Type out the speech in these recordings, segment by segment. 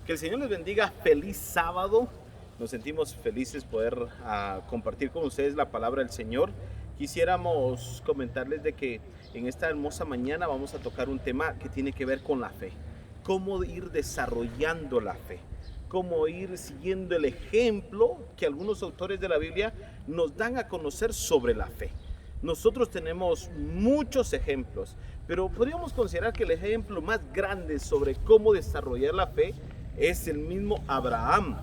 Que el Señor les bendiga. Feliz sábado. Nos sentimos felices poder compartir con ustedes la palabra del Señor. Quisiéramos comentarles de que en esta hermosa mañana vamos a tocar un tema que tiene que ver con la fe. Cómo ir desarrollando la fe. Cómo ir siguiendo el ejemplo que algunos autores de la Biblia nos dan a conocer sobre la fe. Nosotros tenemos muchos ejemplos, pero podríamos considerar que el ejemplo más grande sobre cómo desarrollar la fe es el mismo Abraham.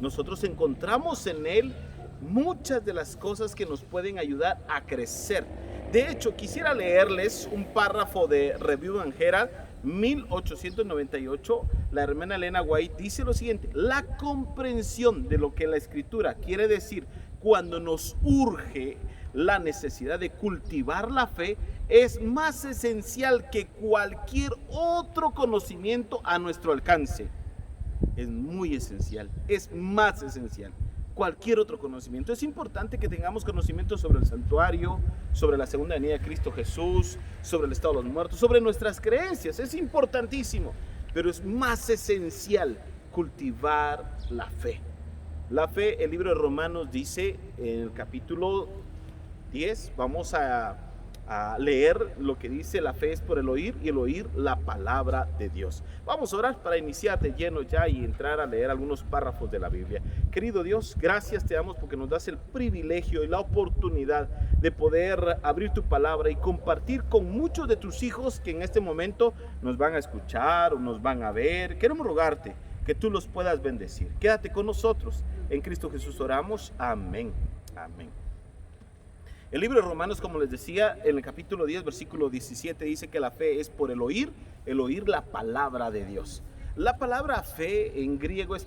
Nosotros encontramos en él muchas de las cosas que nos pueden ayudar a crecer. De hecho, quisiera leerles un párrafo de Review and Herald 1898. La hermana Elena White dice lo siguiente: la comprensión de lo que la escritura quiere decir cuando nos urge la necesidad de cultivar la fe es más esencial que cualquier otro conocimiento a nuestro alcance. Es muy esencial, es más esencial. Cualquier otro conocimiento. Es importante que tengamos conocimiento sobre el santuario, sobre la segunda venida de Cristo Jesús, sobre el estado de los muertos, sobre nuestras creencias. Es importantísimo, pero es más esencial cultivar la fe. La fe, el libro de Romanos dice en el capítulo 10, vamos a leer lo que dice: la fe es por el oír y el oír la palabra de Dios. Vamos a orar para iniciar de lleno ya y entrar a leer algunos párrafos de la Biblia. Querido Dios, gracias te damos porque nos das el privilegio y la oportunidad de poder abrir tu palabra y compartir con muchos de tus hijos que en este momento nos van a escuchar o nos van a ver. Queremos rogarte que tú los puedas bendecir. Quédate con nosotros. En Cristo Jesús oramos. Amén. Amén. El libro de Romanos, como les decía, en el capítulo 10, versículo 17, dice que la fe es por el oír la palabra de Dios. La palabra fe en griego es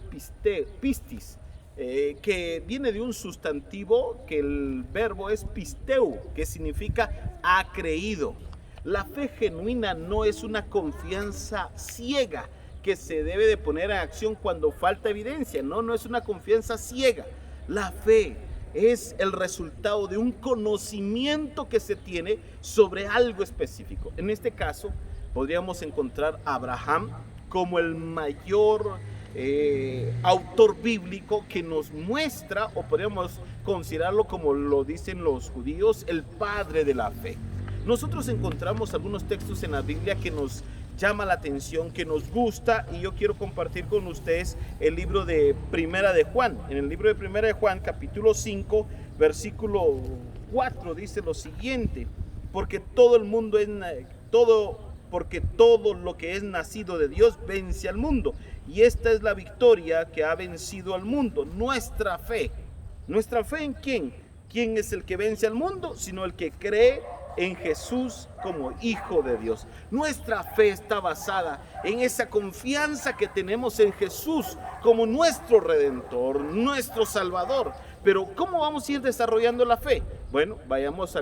pistis, que viene de un sustantivo que el verbo es pisteu, que significa ha creído. La fe genuina no es una confianza ciega que se debe de poner en acción cuando falta evidencia. No es una confianza ciega. La fe es el resultado de un conocimiento que se tiene sobre algo específico. En este caso, podríamos encontrar a Abraham como el mayor autor bíblico que nos muestra, o podríamos considerarlo como lo dicen los judíos, el padre de la fe. Nosotros encontramos algunos textos en la Biblia que nos llama la atención, que nos gusta, y yo quiero compartir con ustedes el libro de Primera de Juan. En el libro de Primera de Juan, capítulo 5, versículo 4, dice lo siguiente: porque todo lo que es nacido de Dios vence al mundo, y esta es la victoria que ha vencido al mundo, nuestra fe. ¿Nuestra fe en quién? ¿Quién es el que vence al mundo? Sino el que cree en Jesús como Hijo de Dios. Nuestra fe está basada en esa confianza que tenemos en Jesús como nuestro Redentor, nuestro Salvador. Pero ¿cómo vamos a ir desarrollando la fe? Bueno, vamos a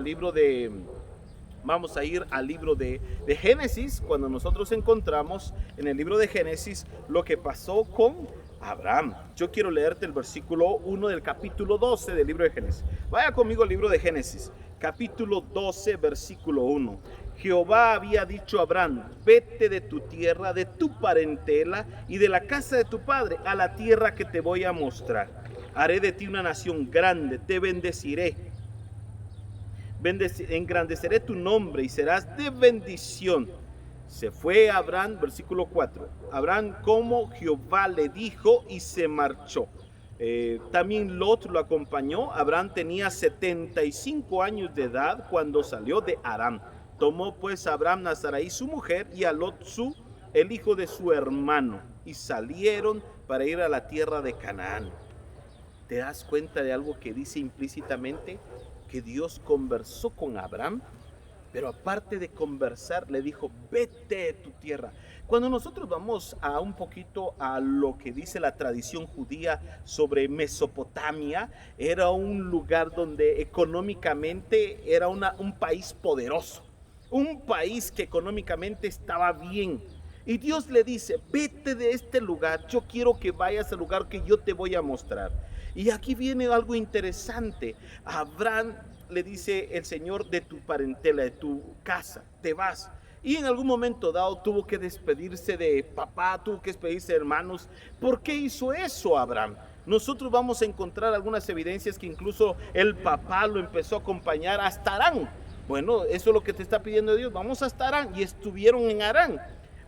ir al libro de Génesis, cuando nosotros encontramos en el libro de Génesis lo que pasó con Abraham. Yo quiero leerte el versículo 1 del capítulo 12 del libro de Génesis. Vaya conmigo al libro de Génesis, capítulo 12, versículo 1. Jehová había dicho a Abraham: vete de tu tierra, de tu parentela y de la casa de tu padre a la tierra que te voy a mostrar. Haré de ti una nación grande, te bendeciré. Engrandeceré tu nombre y serás de bendición. Se fue Abraham, versículo 4. Abraham como Jehová le dijo y se marchó. También Lot lo acompañó. Abraham tenía 75 años de edad cuando salió de Aram. Tomó pues Abraham a Sarai su mujer y a Lot el hijo de su hermano, y salieron para ir a la tierra de Canaán. ¿Te das cuenta de algo que dice implícitamente? Que Dios conversó con Abraham, pero aparte de conversar, le dijo: vete de tu tierra. Cuando nosotros vamos a un poquito a lo que dice la tradición judía sobre Mesopotamia, era un lugar donde económicamente era un país poderoso, un país que económicamente estaba bien. Y Dios le dice: vete de este lugar, yo quiero que vayas al lugar que yo te voy a mostrar. Y aquí viene algo interesante. A Abraham le dice el Señor: de tu parentela, de tu casa, te vas. Y en algún momento dado tuvo que despedirse de papá, tuvo que despedirse de hermanos. ¿Por qué hizo eso Abraham? Nosotros vamos a encontrar algunas evidencias que incluso el papá lo empezó a acompañar hasta Harán. Bueno, eso es lo que te está pidiendo Dios. Vamos hasta Harán. Y estuvieron en Harán.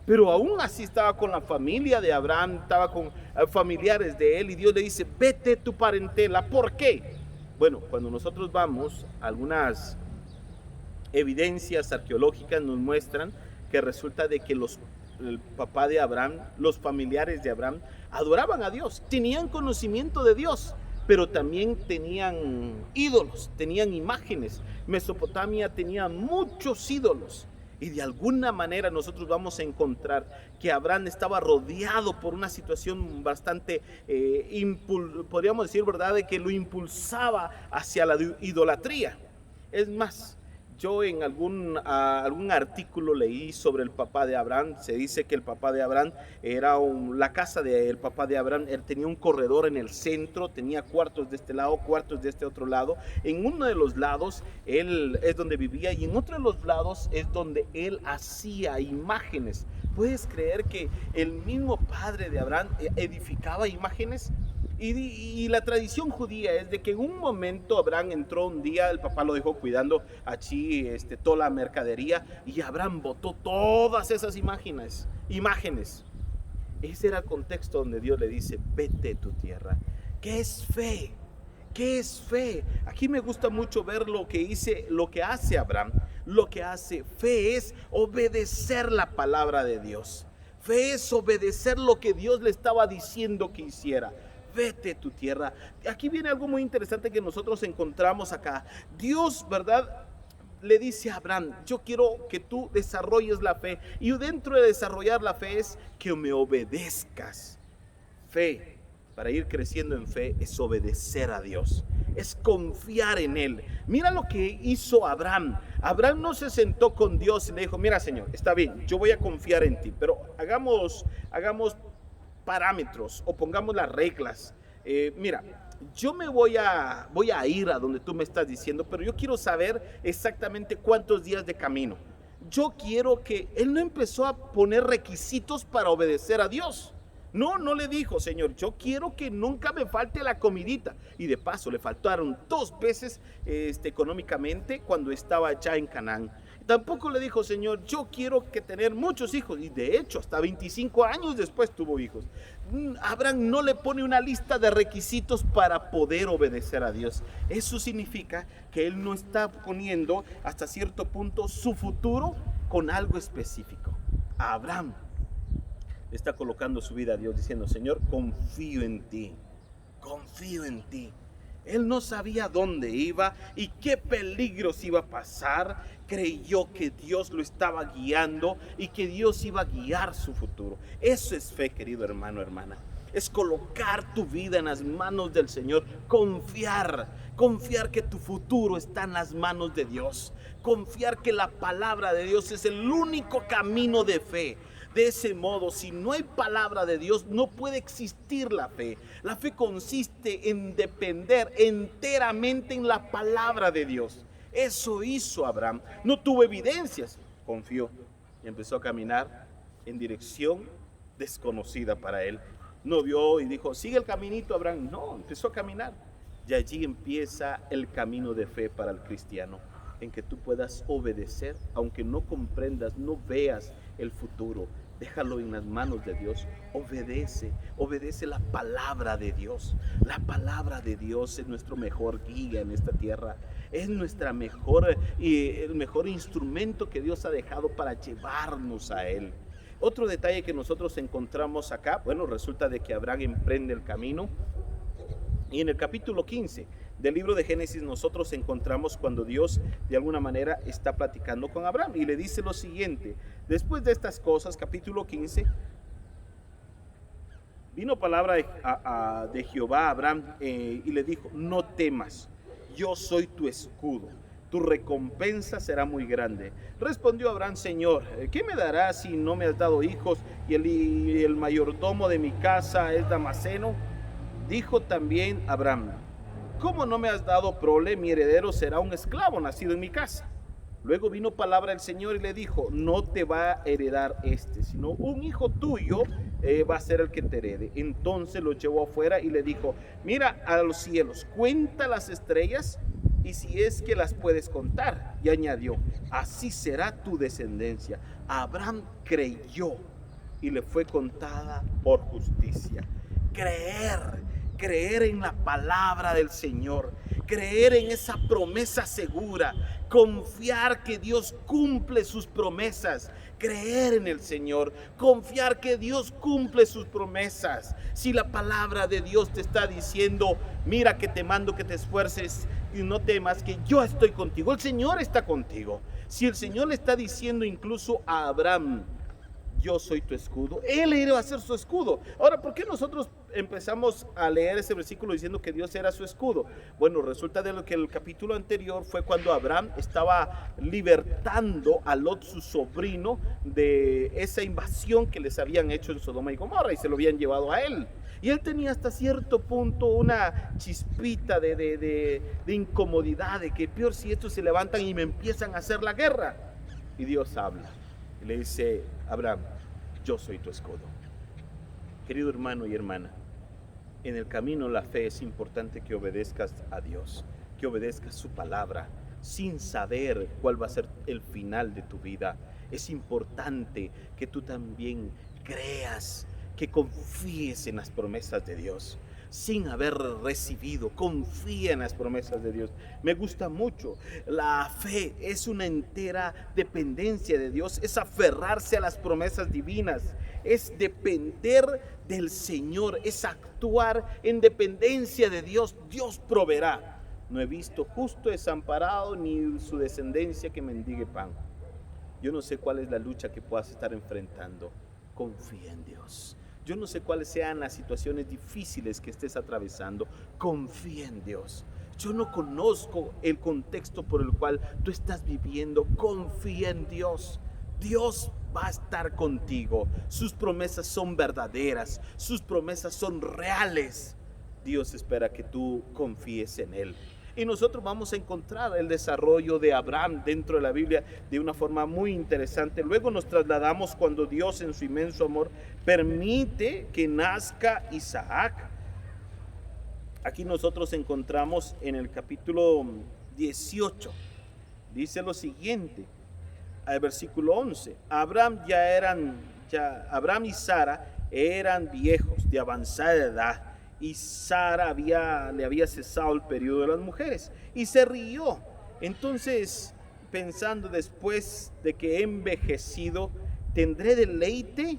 Pero aún así estaba con la familia de Abraham, estaba con familiares de él. Y Dios le dice, vete tu parentela. ¿Por qué? Bueno, cuando nosotros vamos, algunas evidencias arqueológicas nos muestran que resulta de que el papá de Abraham, los familiares de Abraham, adoraban a Dios, tenían conocimiento de Dios, pero también tenían ídolos, tenían imágenes. Mesopotamia tenía muchos ídolos. Y de alguna manera nosotros vamos a encontrar que Abraham estaba rodeado por una situación bastante, podríamos decir, ¿verdad?, de que lo impulsaba hacia la idolatría. Es más, yo en algún artículo leí sobre el papá de Abraham. Se dice que el papá de Abraham la casa del papá de Abraham, él tenía un corredor en el centro, tenía cuartos de este lado, cuartos de este otro lado. En uno de los lados él es donde vivía y en otro de los lados es donde él hacía imágenes. ¿Puedes creer que el mismo padre de Abraham edificaba imágenes? Y la tradición judía es de que en un momento Abraham entró un día, el papá lo dejó cuidando allí toda la mercadería, y Abraham botó todas esas imágenes. Ese era el contexto donde Dios le dice, vete de tu tierra. ¿Qué es fe? ¿Qué es fe? Aquí me gusta mucho ver lo que hace Abraham. Lo que hace fe es obedecer la palabra de Dios. Fe es obedecer lo que Dios le estaba diciendo que hiciera. Vete tu tierra. Aquí viene algo muy interesante que nosotros encontramos acá. Dios, ¿verdad?, le dice a Abraham, yo quiero que tú desarrolles la fe. Y dentro de desarrollar la fe es que me obedezcas. Fe, para ir creciendo en fe, es obedecer a Dios. Es confiar en Él. Mira lo que hizo Abraham. Abraham no se sentó con Dios y le dijo, mira Señor, está bien, yo voy a confiar en ti, pero hagamos parámetros o pongamos las reglas. Mira, yo me voy a ir a donde tú me estás diciendo, pero yo quiero saber exactamente cuántos días de camino. Yo quiero que él no empezó a poner requisitos para obedecer a Dios. No le dijo, Señor, yo quiero que nunca me falte la comidita. Y de paso le faltaron 2 veces económicamente cuando estaba ya en Canaán. Tampoco le dijo, Señor, yo quiero que tener muchos hijos. Y de hecho, hasta 25 años después tuvo hijos. Abraham no le pone una lista de requisitos para poder obedecer a Dios. Eso significa que él no está poniendo hasta cierto punto su futuro con algo específico. Abraham está colocando su vida a Dios diciendo, Señor, confío en ti, confío en ti. Él no sabía dónde iba y qué peligros iba a pasar. Creyó que Dios lo estaba guiando y que Dios iba a guiar su futuro. Eso es fe, querido hermano, hermana. Es colocar tu vida en las manos del Señor. Confiar que tu futuro está en las manos de Dios. Confiar que la palabra de Dios es el único camino de fe. De ese modo, si no hay palabra de Dios, no puede existir la fe. La fe consiste en depender enteramente en la palabra de Dios. Eso hizo Abraham. No tuvo evidencias, confió y empezó a caminar en dirección desconocida para él. No vio y dijo, sigue el caminito, Abraham. No, empezó a caminar. Y allí empieza el camino de fe para el cristiano, en que tú puedas obedecer, aunque no comprendas, no veas el futuro. Déjalo en las manos de Dios. Obedece la palabra de Dios. La palabra de Dios es nuestro mejor guía en esta tierra. Es el mejor instrumento que Dios ha dejado para llevarnos a Él. Otro detalle que nosotros encontramos acá, bueno, resulta de que Abraham emprende el camino. Y en el capítulo 15 del libro de Génesis nosotros encontramos cuando Dios de alguna manera está platicando con Abraham y le dice lo siguiente: después de estas cosas, capítulo 15, vino palabra de Jehová a Abraham y le dijo: no temas, yo soy tu escudo, tu recompensa será muy grande. Respondió Abraham: Señor, ¿qué me darás si no me has dado hijos y el mayordomo de mi casa es Damaseno? Dijo también Abraham: ¿cómo no me has dado prole? Mi heredero será un esclavo nacido en mi casa. Luego vino palabra del Señor y le dijo, no te va a heredar sino un hijo tuyo va a ser el que te herede. Entonces lo llevó afuera y le dijo, mira a los cielos, cuenta las estrellas y si es que las puedes contar. Y añadió, así será tu descendencia. Abraham creyó y le fue contada por justicia. Creer en la palabra del Señor, creer en esa promesa segura, confiar que Dios cumple sus promesas, creer en el Señor, confiar que Dios cumple sus promesas. Si la palabra de Dios te está diciendo, mira que te mando que te esfuerces y no temas, que yo estoy contigo, el Señor está contigo. Si el Señor le está diciendo incluso a Abraham, yo soy tu escudo, Él iba a ser su escudo. Ahora, ¿por qué nosotros empezamos a leer ese versículo diciendo que Dios era su escudo? Bueno, resulta de lo que el capítulo anterior fue cuando Abraham estaba libertando a Lot, su sobrino, de esa invasión que les habían hecho en Sodoma y Gomorra y se lo habían llevado a él. Y él tenía hasta cierto punto una chispita de incomodidad, de que peor si estos se levantan y me empiezan a hacer la guerra. Y Dios habla y le dice, Abraham, yo soy tu escudo. Querido hermano y hermana, en el camino de la fe es importante que obedezcas a Dios, que obedezcas su palabra, sin saber cuál va a ser el final de tu vida. Es importante que tú también creas, que confíes en las promesas de Dios. Sin haber recibido, confía en las promesas de Dios. Me gusta mucho. La fe es una entera dependencia de Dios, es aferrarse a las promesas divinas, es depender del Señor, es actuar en dependencia de Dios. Dios proveerá. No he visto justo desamparado ni su descendencia que mendigue pan. Yo no sé cuál es la lucha que puedas estar enfrentando. Confía en Dios. Yo no sé cuáles sean las situaciones difíciles que estés atravesando. Confía en Dios. Yo no conozco el contexto por el cual tú estás viviendo. Confía en Dios. Dios va a estar contigo. Sus promesas son verdaderas. Sus promesas son reales. Dios espera que tú confíes en Él. Y nosotros vamos a encontrar el desarrollo de Abraham dentro de la Biblia de una forma muy interesante. Luego nos trasladamos cuando Dios en su inmenso amor permite que nazca Isaac. Aquí nosotros encontramos en el capítulo 18, dice lo siguiente, al versículo 11, Abraham y Sara eran viejos de avanzada edad, y Sara le había cesado el periodo de las mujeres y se rió. Entonces, pensando, después de que he envejecido, ¿tendré deleite?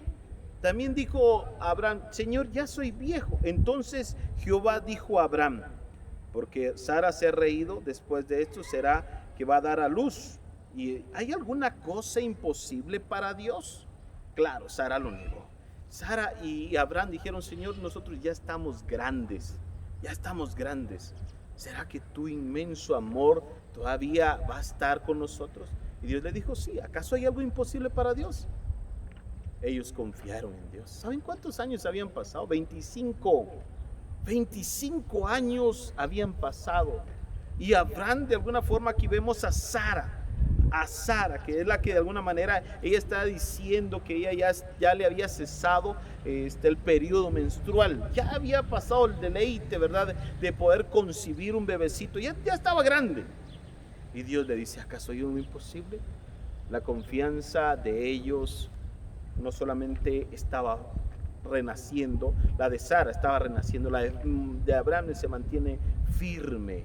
También dijo Abraham, Señor, ya soy viejo. Entonces Jehová dijo a Abraham, porque Sara se ha reído, después de esto será que va a dar a luz. ¿Y hay alguna cosa imposible para Dios? Claro, Sara lo negó. Sara y Abraham dijeron, Señor, nosotros ya estamos grandes. ¿Será que tu inmenso amor todavía va a estar con nosotros? Y Dios le dijo, sí, ¿acaso hay algo imposible para Dios? Ellos confiaron en Dios. ¿Saben cuántos años habían pasado? 25 años habían pasado. Y Abraham, de alguna forma, aquí vemos a Sara, que es la que de alguna manera ella está diciendo que ella ya le había cesado el periodo menstrual, ya había pasado el deleite, ¿verdad?, de poder concebir un bebecito, ya estaba grande. Y Dios le dice, ¿acaso hay un imposible? La confianza de ellos no solamente estaba renaciendo, la de Sara estaba renaciendo, la de Abraham se mantiene firme.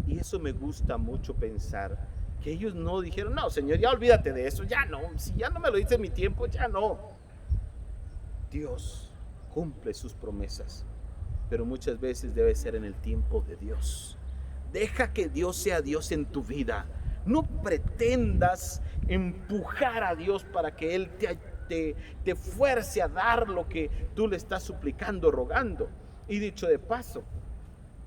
Y eso me gusta mucho pensar, que ellos no dijeron, no, Señor, ya olvídate de eso, ya no, si ya no me lo dice en mi tiempo, ya no. Dios cumple sus promesas, pero muchas veces debe ser en el tiempo de Dios. Deja que Dios sea Dios en tu vida. No pretendas empujar a Dios para que Él te fuerce a dar lo que tú le estás suplicando, rogando. Y dicho de paso,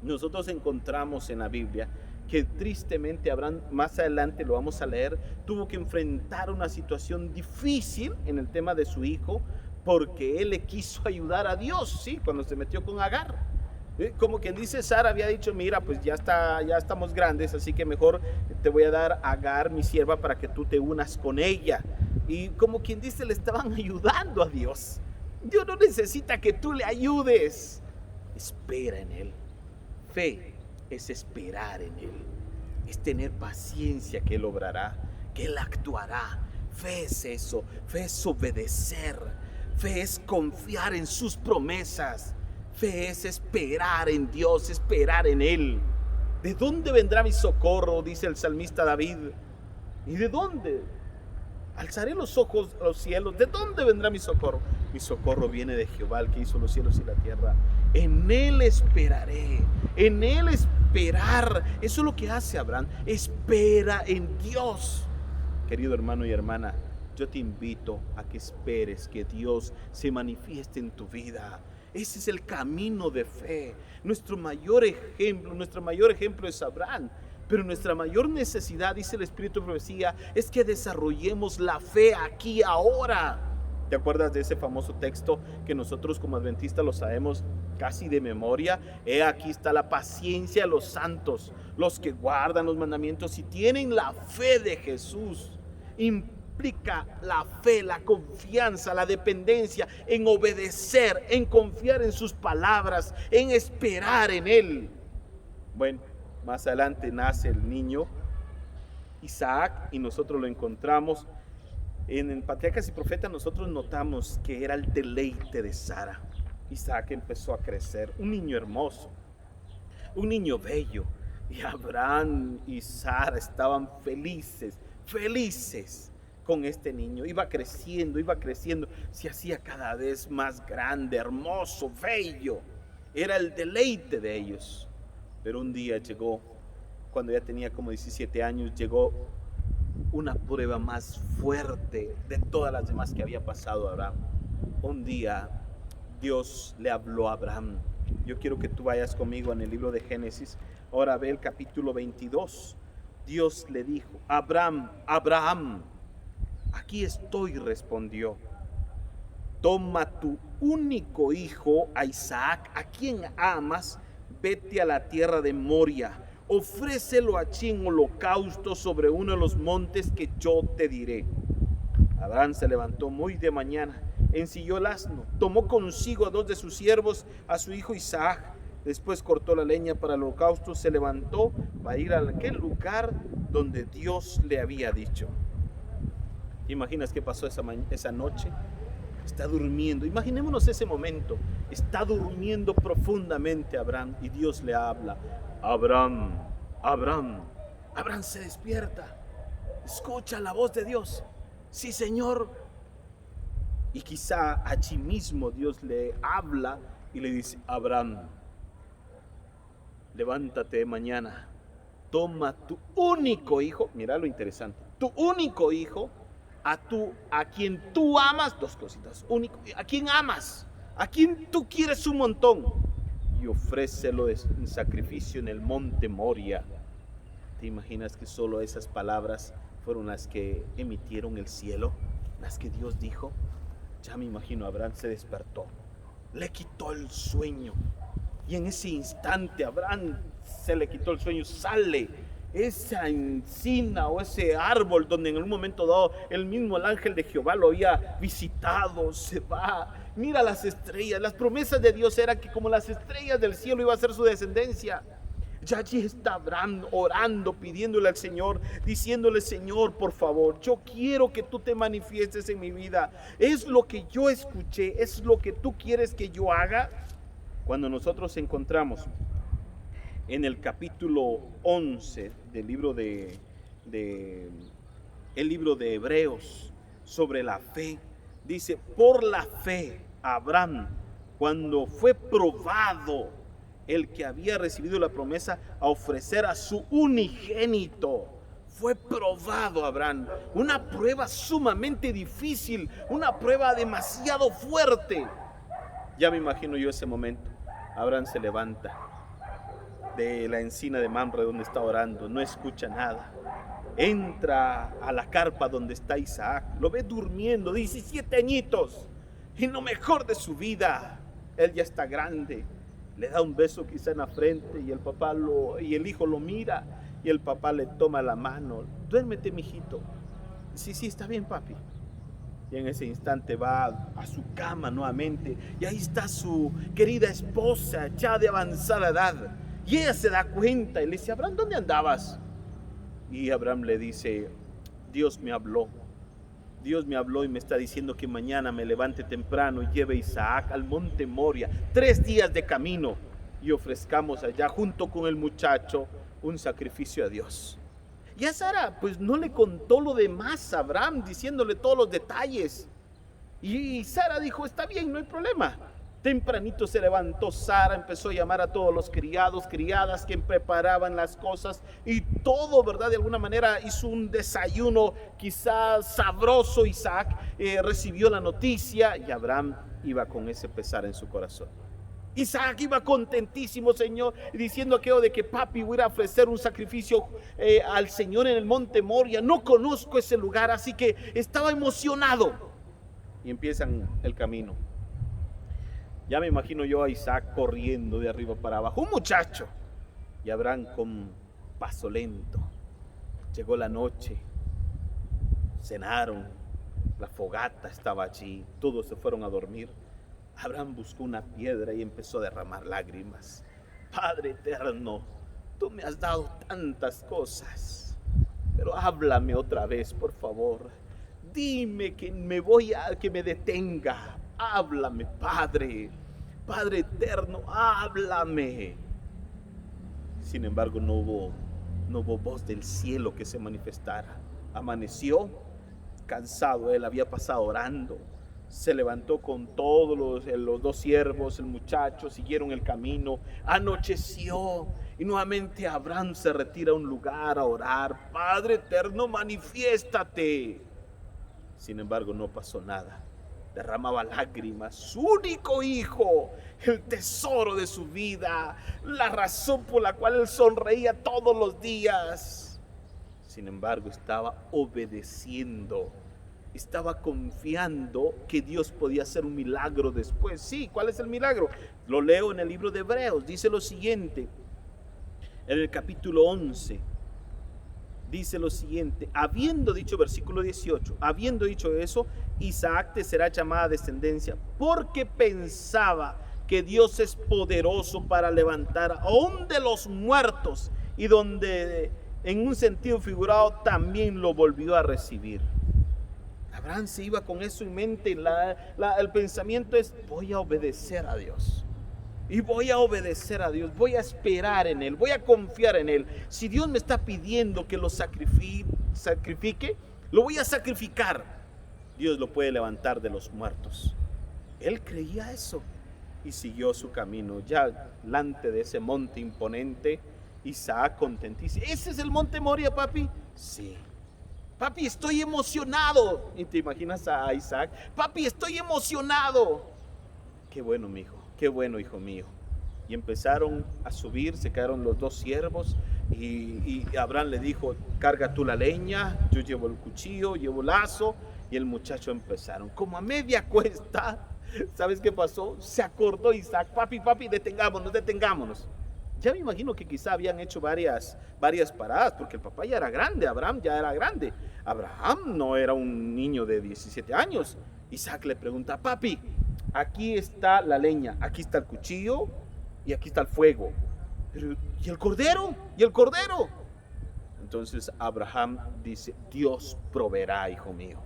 nosotros encontramos en la Biblia que tristemente Abraham, más adelante lo vamos a leer, tuvo que enfrentar una situación difícil en el tema de su hijo, porque él le quiso ayudar a Dios, sí, cuando se metió con Agar. Como quien dice, Sara había dicho, mira, pues ya estamos grandes, así que mejor te voy a dar a Agar, mi sierva, para que tú te unas con ella. Y como quien dice, le estaban ayudando a Dios. Dios no necesita que tú le ayudes. Espera en Él. Fe es esperar en Él. Es tener paciencia que Él obrará, que Él actuará. Fe es eso. Fe es obedecer. Fe es confiar en sus promesas. Fe es esperar en Dios, esperar en Él. ¿De dónde vendrá mi socorro?, dice el salmista David. ¿Y de dónde? Alzaré los ojos a los cielos. ¿De dónde vendrá mi socorro? Mi socorro viene de Jehová, el que hizo los cielos y la tierra. En Él esperaré. En Él esperar. Eso es lo que hace Abraham. Espera en Dios. Querido hermano y hermana, yo te invito a que esperes que Dios se manifieste en tu vida. Ese es el camino de fe. Nuestro mayor ejemplo es Abraham. Pero nuestra mayor necesidad, dice el Espíritu de Profecía, es que desarrollemos la fe aquí, ahora. ¿Te acuerdas de ese famoso texto que nosotros como adventistas lo sabemos casi de memoria? Aquí está la paciencia de los santos, los que guardan los mandamientos y tienen la fe de Jesús. Implica la fe, la confianza, la dependencia en obedecer, en confiar en sus palabras, en esperar en Él. Bueno, más adelante nace el niño Isaac y nosotros lo encontramos en Patriarcas y Profetas. Nosotros notamos que era el deleite de Sara. Isaac empezó a crecer, un niño hermoso, un niño bello, y Abraham y Sara estaban felices con este niño. Iba creciendo, se hacía cada vez más grande, hermoso, bello. Era el deleite de ellos. Pero un día llegó, cuando ya tenía como 17 años, llegó una prueba más fuerte de todas las demás que había pasado a Abraham. Un día Dios le habló a Abraham. Yo quiero que tú vayas conmigo en el libro de Génesis. Ahora ve el capítulo 22. Dios le dijo: Abraham, Abraham. Aquí estoy, respondió. Toma tu único hijo, a Isaac, a quien amas, vete a la tierra de Moria, ofrécelo allí en holocausto sobre uno de los montes que yo te diré. Abraham se levantó muy de mañana, ensilló el asno, tomó consigo a 2 de sus siervos, a su hijo Isaac. Después cortó la leña para el holocausto, se levantó para ir a aquel lugar donde Dios le había dicho. ¿Te imaginas qué pasó esa noche? Está durmiendo. Imaginémonos ese momento. Está durmiendo profundamente Abraham y Dios le habla. Abraham, Abraham. Abraham se despierta. Escucha la voz de Dios. Sí, Señor. Y quizá allí mismo Dios le habla y le dice: Abraham, levántate de mañana. Toma tu único hijo. Mira lo interesante. Tu único hijo. A quien tú amas, 2 cositas, único, a quien amas, a quien tú quieres un montón, y ofrécelo en sacrificio en el monte Moria. ¿Te imaginas que solo esas palabras fueron las que emitieron el cielo? Las que Dios dijo. Ya me imagino, Abraham se despertó, le quitó el sueño, y en ese instante Abraham se le quitó el sueño, sale esa encina o ese árbol donde en un momento dado el ángel de Jehová lo había visitado. Se va, mira las estrellas. Las promesas de Dios eran que como las estrellas del cielo iba a ser su descendencia. Ya allí está Abraham orando, pidiéndole al Señor, diciéndole: Señor, por favor, yo quiero que tú te manifiestes en mi vida. Es lo que yo escuché, es lo que tú quieres que yo haga. Cuando nosotros encontramos en el capítulo 11 del libro de Hebreos sobre la fe, dice: por la fe Abraham, cuando fue probado, el que había recibido la promesa, a ofrecer a su unigénito. Fue probado Abraham, una prueba sumamente difícil, una prueba demasiado fuerte. Ya me imagino yo ese momento. Abraham se levanta de la encina de Mamre donde está orando, no escucha nada. Entra a la carpa donde está Isaac, lo ve durmiendo, 17 añitos, y lo mejor de su vida. Él ya está grande, le da un beso quizá en la frente y el hijo lo mira y el papá le toma la mano. Duérmete, mijito. Sí, sí, está bien, papi. Y en ese instante va a su cama nuevamente y ahí está su querida esposa ya de avanzada edad. Y ella se da cuenta y le dice: Abraham, ¿dónde andabas? Y Abraham le dice: Dios me habló. Dios me habló y me está diciendo que mañana me levante temprano y lleve a Isaac al monte Moria, 3 días de camino, y ofrezcamos allá junto con el muchacho un sacrificio a Dios. Y a Sara pues no le contó lo demás a Abraham, diciéndole todos los detalles. Y Sara dijo: está bien, no hay problema. Tempranito se levantó Sara, empezó a llamar a todos los criados, criadas que preparaban las cosas y todo, ¿verdad? De alguna manera hizo un desayuno quizás sabroso. Isaac recibió la noticia y Abraham iba con ese pesar en su corazón. Isaac iba contentísimo, Señor, diciendo aquello de que papi voy a ofrecer un sacrificio al Señor en el monte Moria. No conozco ese lugar, así que estaba emocionado. Y empiezan el camino. Ya me imagino yo a Isaac corriendo de arriba para abajo, un muchacho. Y Abraham con paso lento. Llegó la noche, cenaron, la fogata estaba allí, todos se fueron a dormir. Abraham buscó una piedra y empezó a derramar lágrimas. Padre eterno, tú me has dado tantas cosas, pero háblame otra vez, por favor. Dime que que me detenga. Háblame, Padre. Padre eterno, háblame. Sin embargo, no hubo voz del cielo que se manifestara. Amaneció cansado, él había pasado orando. Se levantó con todos los 2 siervos, el muchacho, siguieron el camino. Anocheció y nuevamente Abraham se retira a un lugar a orar. Padre eterno, manifiéstate. Sin embargo, no pasó nada. Derramaba lágrimas, su único hijo, el tesoro de su vida, la razón por la cual él sonreía todos los días. Sin embargo, estaba obedeciendo, estaba confiando que Dios podía hacer un milagro después. Sí, ¿cuál es el milagro? Lo leo en el libro de Hebreos, dice lo siguiente, en el capítulo 11. Dice lo siguiente: habiendo dicho, versículo 18, habiendo dicho eso, Isaac te será llamada descendencia, porque pensaba que Dios es poderoso para levantar aún de los muertos, y donde en un sentido figurado también lo volvió a recibir. Abraham se iba con eso en mente. El pensamiento es: voy a obedecer a Dios. Y voy a obedecer a Dios, voy a esperar en Él, voy a confiar en Él. Si Dios me está pidiendo que lo sacrifique, lo voy a sacrificar. Dios lo puede levantar de los muertos. Él creía eso y siguió su camino. Ya delante de ese monte imponente, Isaac contentísimo. ¿Ese es el monte Moria, papi? Sí. Papi, estoy emocionado. Y te imaginas a Isaac: papi, estoy emocionado. Qué bueno, mi hijo. Qué bueno, hijo mío. Y empezaron a subir, se quedaron los 2 siervos y Abraham le dijo: carga tú la leña, yo llevo el cuchillo, llevo el lazo. Y el muchacho empezaron, como a media cuesta. ¿Sabes qué pasó? Se acordó Isaac: papi, detengámonos. Ya me imagino que quizá habían hecho varias paradas, porque el papá ya era grande, Abraham ya era grande. Abraham no era un niño de 17 años. Isaac le pregunta: papi, aquí está la leña, aquí está el cuchillo y aquí está el fuego. Pero, ¿y el cordero? ¿Y el cordero? Entonces Abraham dice: Dios proveerá, hijo mío,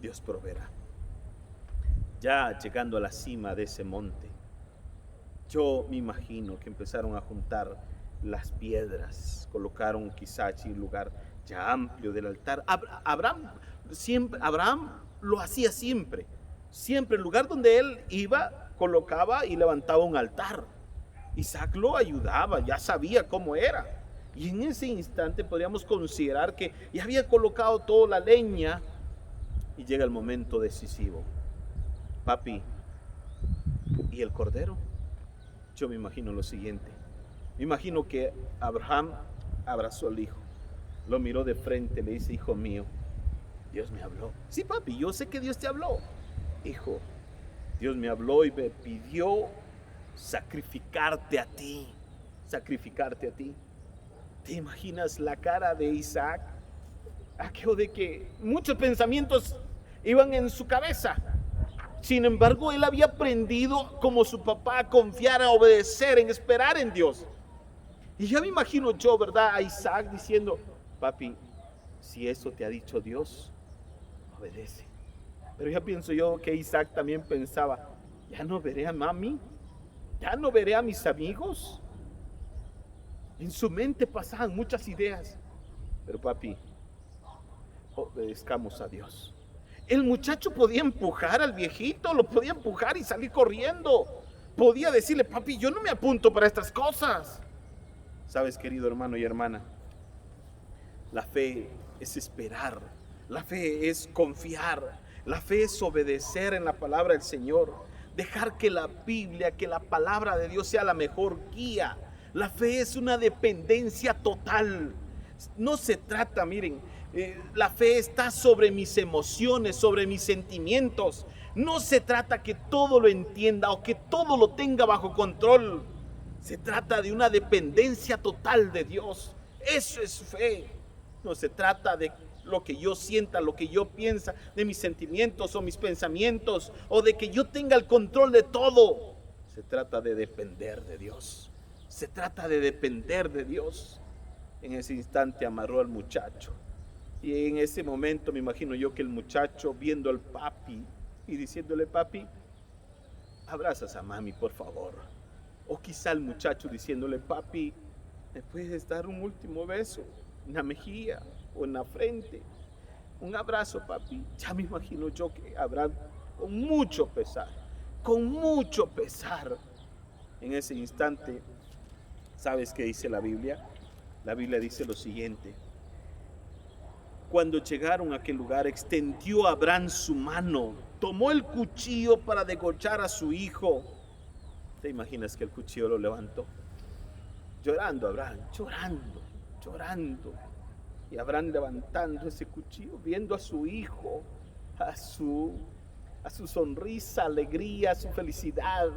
Dios proveerá. Ya llegando a la cima de ese monte, yo me imagino que empezaron a juntar las piedras, colocaron quizá allí un lugar ya amplio del altar. Abraham lo hacía siempre. Siempre el lugar donde él iba, colocaba y levantaba un altar. Isaac lo ayudaba, ya sabía cómo era. Y en ese instante podríamos considerar que ya había colocado toda la leña. Y llega el momento decisivo: papi, ¿y el cordero? Yo me imagino lo siguiente. Me imagino que Abraham abrazó al hijo, lo miró de frente, le dice: hijo mío, Dios me habló. Sí, papi, yo sé que Dios te habló. Hijo, Dios me habló y me pidió sacrificarte a ti, sacrificarte a ti. ¿Te imaginas la cara de Isaac? Aquello de que muchos pensamientos iban en su cabeza. Sin embargo, él había aprendido como su papá a confiar, a obedecer, en esperar en Dios. Y ya me imagino yo, ¿verdad? A Isaac diciendo, papi, si eso te ha dicho Dios, obedece. Pero ya pienso yo que Isaac también pensaba, ya no veré a mami, ya no veré a mis amigos. En su mente pasaban muchas ideas. Pero papi, obedezcamos a Dios. El muchacho podía empujar al viejito, lo podía empujar y salir corriendo. Podía decirle, papi, yo no me apunto para estas cosas. Sabes, querido hermano y hermana, la fe es esperar, la fe es confiar, la fe es obedecer en la palabra del Señor, dejar que la Biblia, que la palabra de Dios sea la mejor guía. La fe es una dependencia total. No se trata, miren, la fe está sobre mis emociones, sobre mis sentimientos. No se trata que todo lo entienda o que todo lo tenga bajo control. Se trata de una dependencia total de Dios. Eso es fe. No se trata de lo que yo sienta, lo que yo piensa, de mis sentimientos o mis pensamientos, o de que yo tenga el control de todo. Se trata de depender de Dios. Se trata de depender de Dios. En ese instante amarró al muchacho. Y en ese momento me imagino yo que el muchacho viendo al papi y diciéndole, papi, abrazas a mami, por favor. O quizá el muchacho diciéndole, papi, ¿me puedes dar un último beso en la mejilla o en la frente? Un abrazo, papi. Ya me imagino yo que Abraham, con mucho pesar, en ese instante, ¿sabes qué dice la Biblia? La Biblia dice lo siguiente. Cuando llegaron a aquel lugar, extendió Abraham su mano, tomó el cuchillo para degollar a su hijo. ¿Te imaginas que el cuchillo lo levantó? Llorando Abraham, llorando. Y Abraham levantando ese cuchillo, viendo a su hijo, a su sonrisa, alegría, a su felicidad,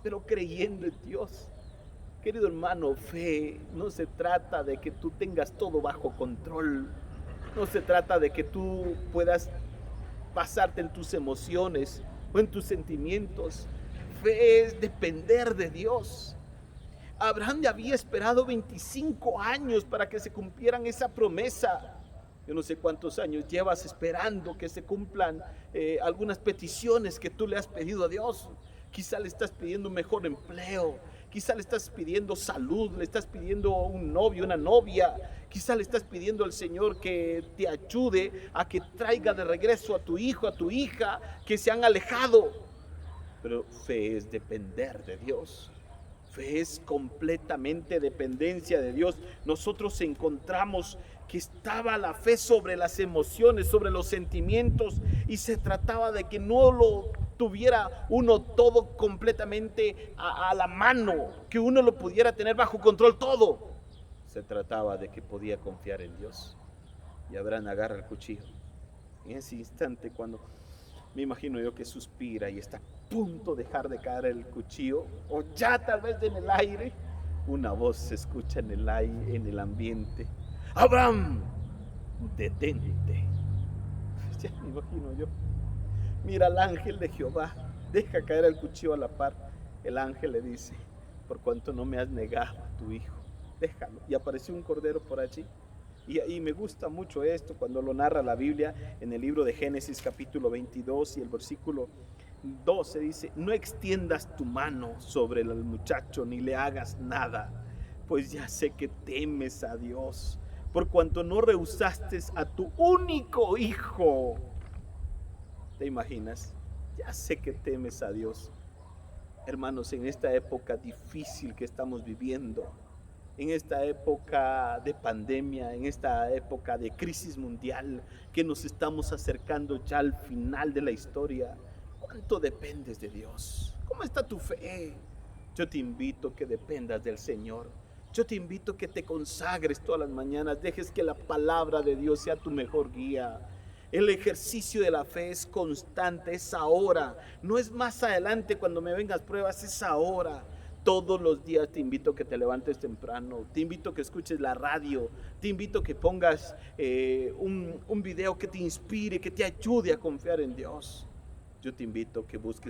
pero creyendo en Dios. Querido hermano, fe no se trata de que tú tengas todo bajo control. No se trata de que tú puedas basarte en tus emociones o en tus sentimientos. Fe es depender de Dios. Abraham ya había esperado 25 años para que se cumplieran esa promesa. Yo no sé cuántos años llevas esperando que se cumplan algunas peticiones que tú le has pedido a Dios. Quizá le estás pidiendo un mejor empleo, quizá le estás pidiendo salud, le estás pidiendo un novio, una novia, quizá le estás pidiendo al Señor que te ayude a que traiga de regreso a tu hijo, a tu hija, que se han alejado. Pero fe es depender de Dios. Fe es completamente dependencia de Dios. Nosotros encontramos que estaba la fe sobre las emociones, sobre los sentimientos, y se trataba de que no lo tuviera uno todo completamente a la mano, que uno lo pudiera tener bajo control todo. Se trataba de que podía confiar en Dios. Y Abraham agarra el cuchillo. En ese instante, cuando me imagino yo que suspira y está a punto de dejar de caer el cuchillo, o ya tal vez en el aire, una voz se escucha en el aire, en el ambiente. Abraham, detente. Ya me imagino yo. Mira al ángel de Jehová, deja caer el cuchillo a la par. El ángel le dice, por cuanto no me has negado a tu hijo, déjalo. Y apareció un cordero por allí. Y me gusta mucho esto cuando lo narra la Biblia en el libro de Génesis capítulo 22 y el versículo 12 dice, no extiendas tu mano sobre el muchacho ni le hagas nada, pues ya sé que temes a Dios, por cuanto no rehusaste a tu único hijo. ¿Te imaginas? Ya sé que temes a Dios. Hermanos, en esta época difícil que estamos viviendo, en esta época de pandemia, en esta época de crisis mundial, que nos estamos acercando ya al final de la historia, ¿cuánto dependes de Dios? ¿Cómo está tu fe? Yo te invito a que dependas del Señor. Yo te invito a que te consagres todas las mañanas, dejes que la palabra de Dios sea tu mejor guía. El ejercicio de la fe es constante, es ahora. No es más adelante cuando me vengas pruebas, es ahora. Todos los días te invito a que te levantes temprano, te invito a que escuches la radio, te invito a que pongas un video que te inspire, que te ayude a confiar en Dios. Yo te invito a que busques